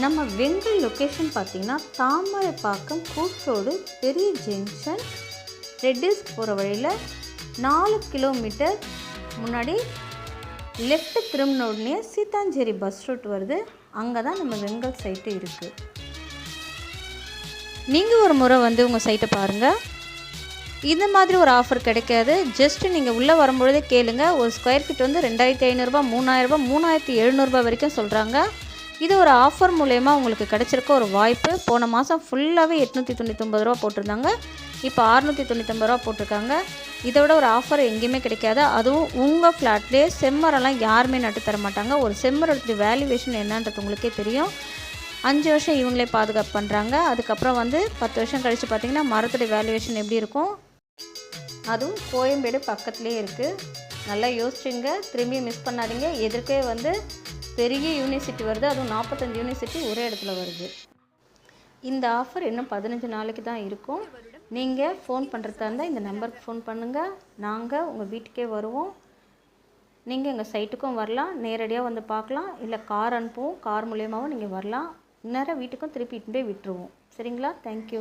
நம்ம வெங்கல் லொக்கேஷன் பார்த்திங்கன்னா தாமரைப்பாக்கம் கூட்ரோடு பெரிய ஜங்ஷன் ரெட்டில்ஸ் போகிற வழியில் 4 கிலோமீட்டர் முன்னாடி லெஃப்ட் திரும்பின உடனே சீத்தாஞ்சேரி பஸ் ரூட் வருது. அங்கே தான் நம்ம வெங்கல் சைட்டு இருக்குது. நீங்கள் ஒரு முறை வந்து உங்கள் சைட்டை பாருங்கள். இந்த மாதிரி ஒரு ஆஃபர் கிடைக்காது. ஜஸ்ட்டு நீங்கள் உள்ளே வரும்பொழுதே கேளுங்க. ஒரு ஸ்கொயர் ஃபீட் வந்து 2500 3000 3700 வரைக்கும் சொல்கிறாங்க. இது ஒரு ஆஃபர் மூலயமா உங்களுக்கு கிடச்சிருக்க ஒரு வாய்ப்பு. போன மாதம் ஃபுல்லாகவே 899 ரூபா போட்டிருந்தாங்க. இப்போ 699 ரூபா போட்டிருக்காங்க. இதை விட ஒரு ஆஃபர் எங்கேயுமே கிடைக்காது. அதுவும் உங்கள் ஃப்ளாட்லேயே செம்மரம்லாம் யாருமே நட்டு தர மாட்டாங்க. ஒரு செம்மரத்துடைய வேல்யூவேஷன் என்னன்றது உங்களுக்கே தெரியும். 5 வருஷம் இவங்களே பாதுகாப்பு பண்ணுறாங்க. அதுக்கப்புறம் வந்து 10 வருஷம் கழித்து பார்த்திங்கன்னா மரத்துடைய வேல்யூவேஷன் எப்படி இருக்கும். அதுவும் கோயம்பேடு பக்கத்துலேயே இருக்குது. நல்லா யோசிச்சுங்க, திரும்பி மிஸ் பண்ணாதீங்க. எதிர்க்கே வந்து பெரிய யூனிவர்சிட்டி வருது. அதுவும் 45 யூனிவர்சிட்டி ஒரே இடத்துல வருது. இந்த ஆஃபர் இன்னும் 15 நாளைக்கு தான் இருக்கும். நீங்கள் ஃபோன் பண்ணுறதா இருந்தால் இந்த நம்பருக்கு ஃபோன் பண்ணுங்கள். நாங்கள் உங்கள் வீட்டுக்கே வருவோம். நீங்கள் எங்கள் சைட்டுக்கும் வரலாம், நேரடியாக வந்து பார்க்கலாம். இல்லை கார் அனுப்புவோம், கார் மூலியமாகவும் நீங்கள் வரலாம். நேராக வீட்டுக்கும் திருப்பி இட்டு போய் விட்டுருவோம். சரிங்களா? தேங்க்யூ.